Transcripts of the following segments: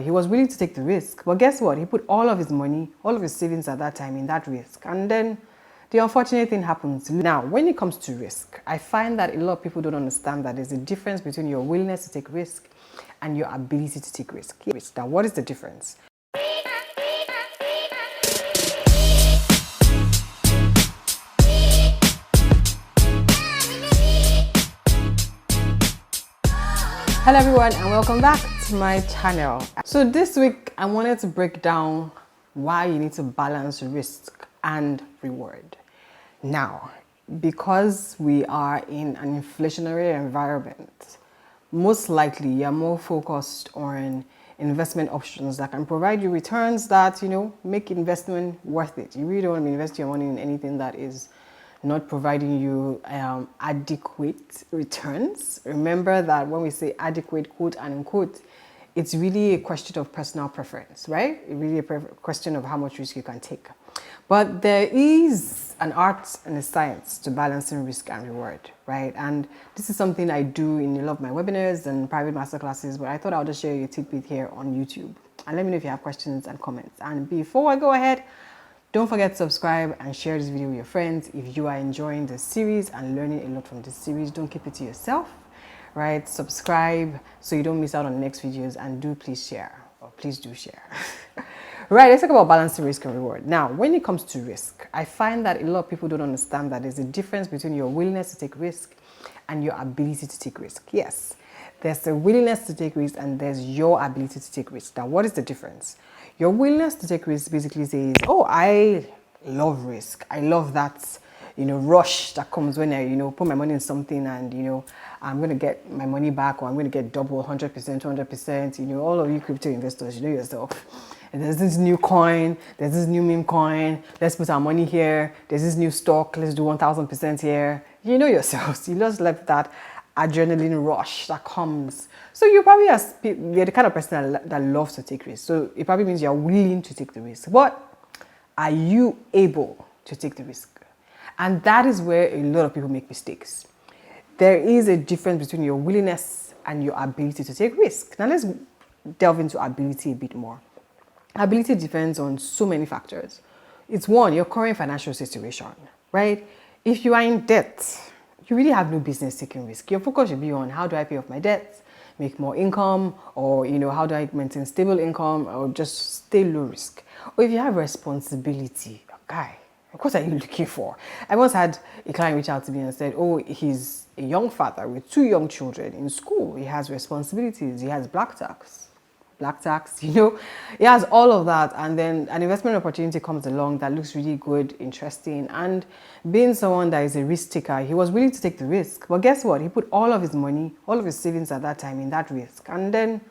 He was willing to take the risk, but guess what? He put all of his money, all of his savings at that time in that risk. And then the unfortunate thing happens. Now, when it comes to risk, I find that a lot of people don't understand that there's a difference between your willingness to take risk and your ability to take risk. Now, what is the difference? Hello everyone and welcome back to my channel. So this week I wanted to break down why you need to balance risk and reward. Now, because we are in an inflationary environment, most likely you're more focused on investment options that can provide you returns that, make investment worth it. You really don't want to invest your money in anything that is not providing you adequate returns. Remember that when we say adequate, quote and unquote, it's really a question of personal preference, right? It's really a question of how much risk you can take. But there is an art and a science to balancing risk and reward, right? And this is something I do in a lot of my webinars and private masterclasses, but I thought I'll just share you a tidbit here on YouTube. And let me know if you have questions and comments. And before I go ahead, don't forget to subscribe and share this video with your friends. If you are enjoying this series and learning a lot from this series, don't keep it to yourself, right? Subscribe so you don't miss out on the next videos, and do please share, or please do share. Right, let's talk about balancing risk and reward. Now, when it comes to risk, I find that a lot of people don't understand that there's a difference between your willingness to take risk and your ability to take risk. Yes, there's the willingness to take risk and there's your ability to take risk. Now, what is the difference? Your willingness to take risk basically says, oh, I love risk. I love that, rush that comes when I, put my money in something and, I'm going to get my money back, or I'm going to get double, 100%, 200%. All of you crypto investors, you know yourself. And there's this new coin, there's this new meme coin, let's put our money here. There's this new stock, let's do 1000% here. You know yourselves, you just let that adrenaline rush that comes. So you probably you're the kind of person that loves to take risks. So it probably means you're willing to take the risk. But are you able to take the risk? And that is where a lot of people make mistakes. There is a difference between your willingness and your ability to take risk. Now let's delve into ability a bit more. Ability depends on so many factors. It's one, your current financial situation, right? If you are in debt, you really have no business taking risk. Your focus should be on how do I pay off my debts, make more income, or how do I maintain stable income, or just stay low risk. Or if you have responsibility, guy, what are you looking for? I once had a client reach out to me and said, oh, he's a young father with 2 young children in school. He has responsibilities. He has black tax, he has all of that, and then an investment opportunity comes along that looks really good, interesting, and being someone that is a risk taker, he was willing to take the risk. But guess what? He put all of his money, all of his savings at that time in that risk, and then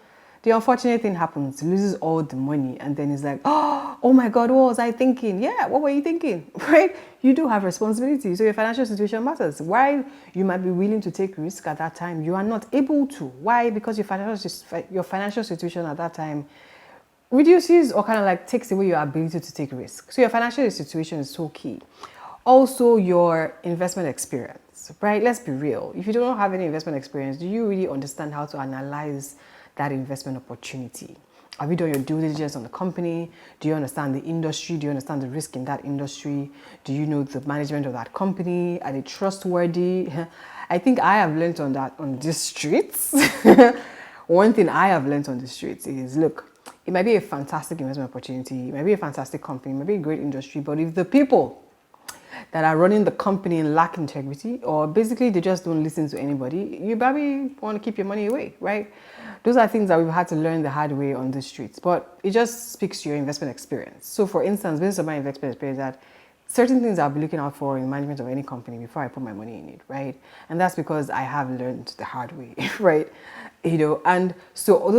the unfortunate thing happens. He loses all the money, and then he's like, oh my God, what was I thinking? Yeah, what were you thinking? Right? You do have responsibility, so your financial situation matters. While you might be willing to take risk at that time, you are not able to. Why? Because your financial situation at that time reduces or kind of like takes away your ability to take risk. So your financial situation is so key. Also, your investment experience, right? Let's be real. If you don't have any investment experience, do you really understand how to analyze that investment opportunity? Have you done your due diligence on the company? Do you understand the industry? Do you understand the risk in that industry? Do you know the management of that company? Are they trustworthy? I think I have learned on that on the streets. One thing I have learned on the streets is, look, it might be a fantastic investment opportunity, it might be a fantastic company, it might be a great industry, but if the people that are running the company lack integrity, or basically they just don't listen to anybody, you probably want to keep your money away, right? Those are things that we've had to learn the hard way on the streets, but it just speaks to your investment experience. So for instance, based on my investment experience, that certain things I'll be looking out for in management of any company before I put my money in it, right? And that's because I have learned the hard way, right? And so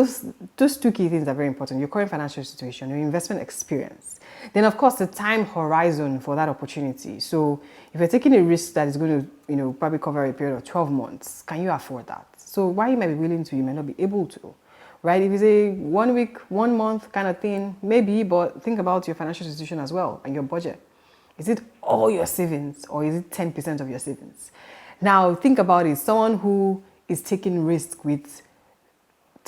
those 2 key things are very important: your current financial situation, your investment experience. Then of course the time horizon for that opportunity. So if you're taking a risk that is going to, probably cover a period of 12 months, can you afford that? So while you might be willing to, you may not be able to, right? If it's a 1 week, 1 month kind of thing, maybe, but think about your financial situation as well and your budget. Is it all your savings, or is it 10% of your savings? Now think about it. Someone who is taking risk with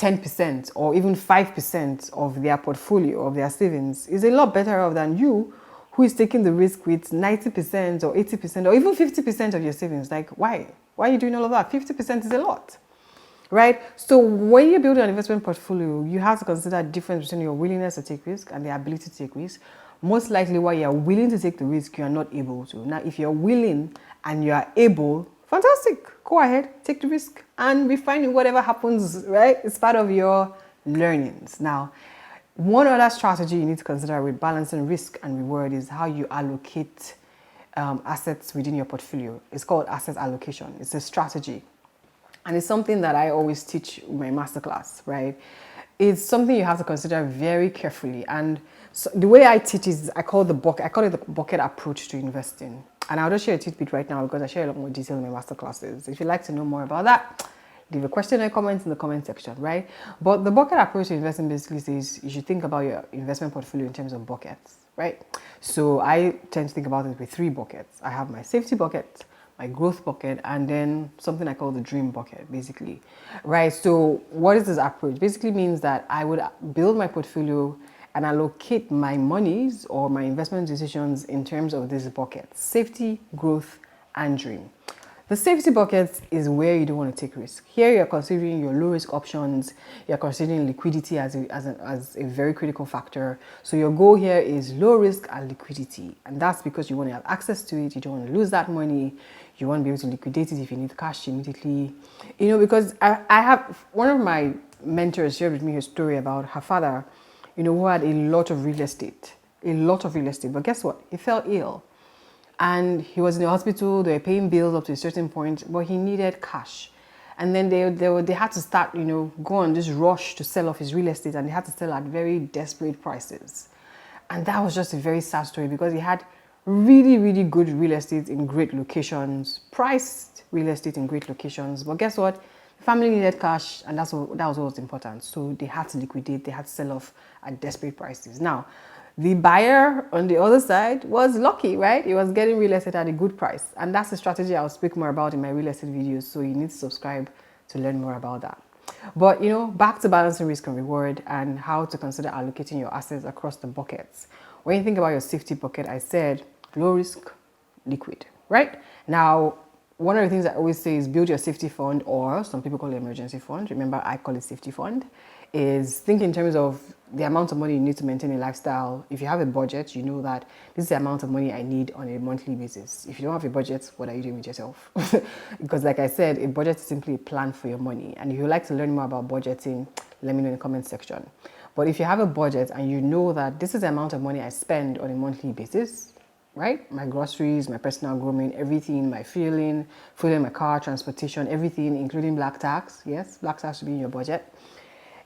10% or even 5% of their portfolio, of their savings, is a lot better off than you who is taking the risk with 90% or 80% or even 50% of your savings. Like, why? Why are you doing all of that? 50% is a lot, right? So when you build an investment portfolio, you have to consider the difference between your willingness to take risk and the ability to take risk. Most likely, while you're willing to take the risk, you are not able to. Now, if you're willing and you are able, fantastic. Go ahead, take the risk and be fine with whatever happens, right? It's part of your learnings. Now, one other strategy you need to consider with balancing risk and reward is how you allocate assets within your portfolio. It's called asset allocation. It's a strategy. And it's something that I always teach in my masterclass, right? It's something you have to consider very carefully. And so the way I teach is I call it the bucket approach to investing. And I'll just share a tidbit right now because I share a lot more detail in my masterclasses. If you'd like to know more about that, leave a question or a comment in the comment section, right? But the bucket approach to investing basically says you should think about your investment portfolio in terms of buckets, right? So I tend to think about it with 3 buckets. I have my safety bucket, my growth bucket, and then something I call the dream bucket, basically, right? So what is this approach? Basically means that I would build my portfolio and allocate my monies or my investment decisions in terms of these buckets: safety, growth, and dream. The safety bucket is where you don't want to take risk. Here you're considering your low risk options. You're considering liquidity as a very critical factor. So your goal here is low risk and liquidity. And that's because you want to have access to it. You don't want to lose that money. You want to be able to liquidate it if you need cash immediately. You know, because I have one of my mentors shared with me a story about her father, you know, who had a lot of real estate. But guess what? He fell ill. And he was in the hospital, they were paying bills up to a certain point, but he needed cash. And then they had to start, you know, go on this rush to sell off his real estate, and they had to sell at very desperate prices. And that was just a very sad story because he had really, really good real estate in great locations, priced real estate in great locations. But guess what? The family needed cash, and that was what was important. So they had to liquidate, they had to sell off at desperate prices. Now, the buyer on the other side was lucky, right? He was getting real estate at a good price. And that's a strategy I'll speak more about in my real estate videos. So you need to subscribe to learn more about that. But, you know, back to balancing risk and reward and how to consider allocating your assets across the buckets. When you think about your safety bucket, I said low risk, liquid, right? Now, one of the things I always say is build your safety fund, or some people call it emergency fund. Remember, I call it safety fund. Is think in terms of the amount of money you need to maintain a lifestyle. If you have a budget, you know that this is the amount of money I need on a monthly basis. If you don't have a budget, what are you doing with yourself? Because like I said, a budget is simply a plan for your money. And if you'd like to learn more about budgeting, let me know in the comment section. But if you have a budget and you know that this is the amount of money I spend on a monthly basis, right? My groceries, my personal grooming, everything, my fueling my car, transportation, everything, including black tax. Yes, black tax should be in your budget.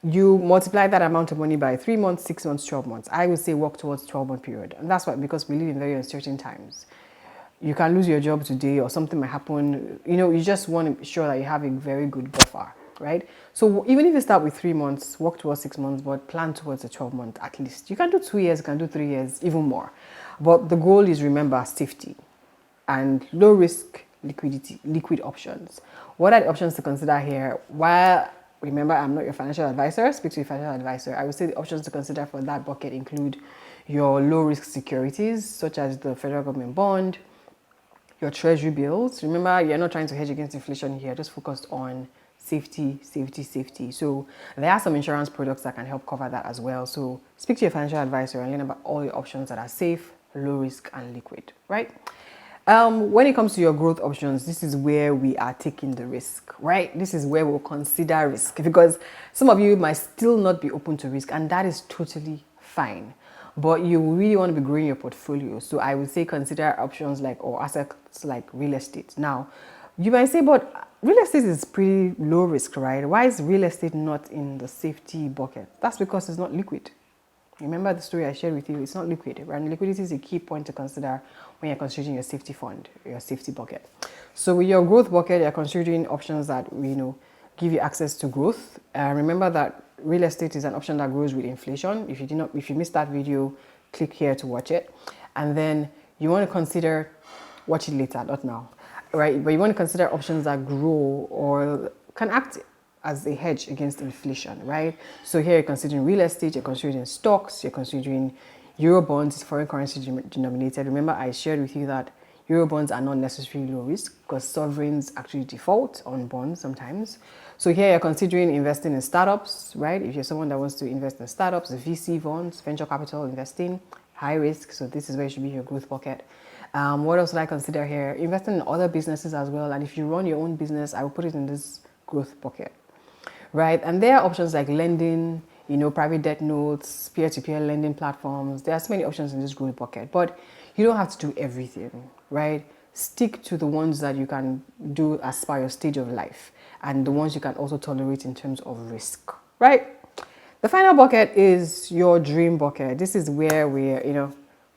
You multiply that amount of money by 3 months, 6 months, 12 months. I would say work towards 12-month period. And that's why, because we live in very uncertain times. You can lose your job today or something might happen. You know, you just want to be sure that you have a very good buffer, right? So even if you start with 3 months, work towards 6 months, but plan towards a 12-month at least. You can do 2 years, you can do 3 years, even more. But the goal is, remember, safety and low risk liquidity, liquid options. What are the options to consider here? While remember, I'm not your financial advisor, speak to your financial advisor. I would say the options to consider for that bucket include your low risk securities, such as the federal government bond, your treasury bills. Remember, you're not trying to hedge against inflation here, just focused on safety. So there are some insurance products that can help cover that as well. So speak to your financial advisor and learn about all the options that are safe, low risk, and liquid, right? When it comes to your growth options, this is where we are taking the risk, right? This is where we'll consider risk, because some of you might still not be open to risk, and that is totally fine. But you really want to be growing your portfolio. So I would say consider options like, or assets like real estate. Now, you might say, but real estate is pretty low risk, right? Why is real estate not in the safety bucket? That's because it's not liquid. Remember the story I shared with you, it's not liquid, right? And liquidity is a key point to consider when you're considering your safety fund, your safety bucket. So with your growth bucket, you're considering options that, you know, give you access to growth. Remember that real estate is an option that grows with inflation. If you missed that video, click here to watch it. And then you want to consider, watch it later, not now, right? But you want to consider options that grow or can act as a hedge against inflation, right? So here you're considering real estate, you're considering stocks, you're considering euro bonds, foreign currency denominated. Remember, I shared with you that euro bonds are not necessarily low risk because sovereigns actually default on bonds sometimes. So here you're considering investing in startups, right? If you're someone that wants to invest in startups, VC bonds, venture capital investing, high risk. So this is where you should be your growth bucket. What else would I consider here? Investing in other businesses as well. And if you run your own business, I will put it in this growth bucket, right? And there are options like lending, private debt notes, peer-to-peer lending platforms. There are so many options in this growth bucket, but you don't have to do everything, right? Stick to the ones that you can do as per your stage of life and the ones you can also tolerate in terms of risk, right? The final bucket is your dream bucket. This is where we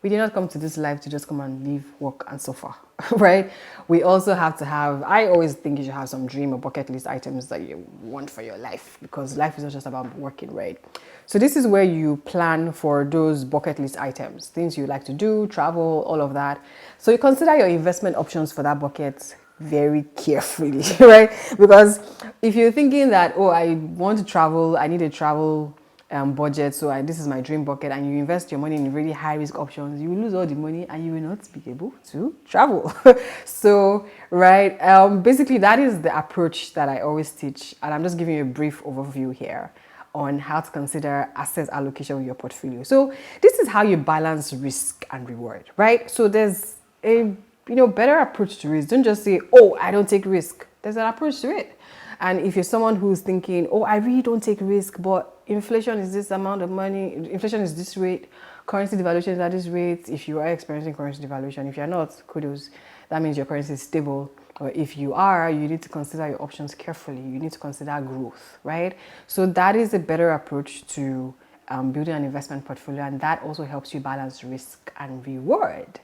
did not come to this life to just come and live, work, and suffer, right? We also have to have, I always think you should have some dream or bucket list items that you want for your life, because life is not just about working, right? So this is where you plan for those bucket list items, things you like to do, travel, all of that. So you consider your investment options for that bucket very carefully, right? Because if you're thinking that, oh, I want to travel, I need a travel budget, so this is my dream bucket, and you invest your money in really high risk options, you will lose all the money and you will not be able to travel. So, right, basically that is the approach that I always teach, and I'm just giving you a brief overview here on how to consider asset allocation with your portfolio. So this is how you balance risk and reward, right? So there's a better approach to risk. Don't just say, oh, I don't take risk. There's an approach to it. And if you're someone who's thinking, oh, I really don't take risk, but inflation is this amount of money, inflation is this rate, currency devaluation is at this rate. If you are experiencing currency devaluation, if you're not, kudos, that means your currency is stable. Or if you are, you need to consider your options carefully. You need to consider growth, right? So that is a better approach to building an investment portfolio, and that also helps you balance risk and reward.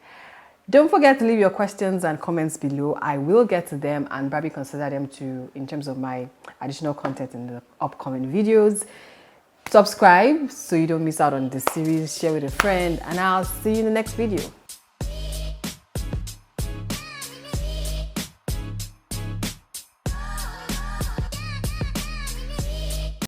Don't forget to leave your questions and comments below. I will get to them and probably consider them too in terms of my additional content in the upcoming videos. Subscribe so you don't miss out on this series. Share with a friend, and I'll see you in the next video.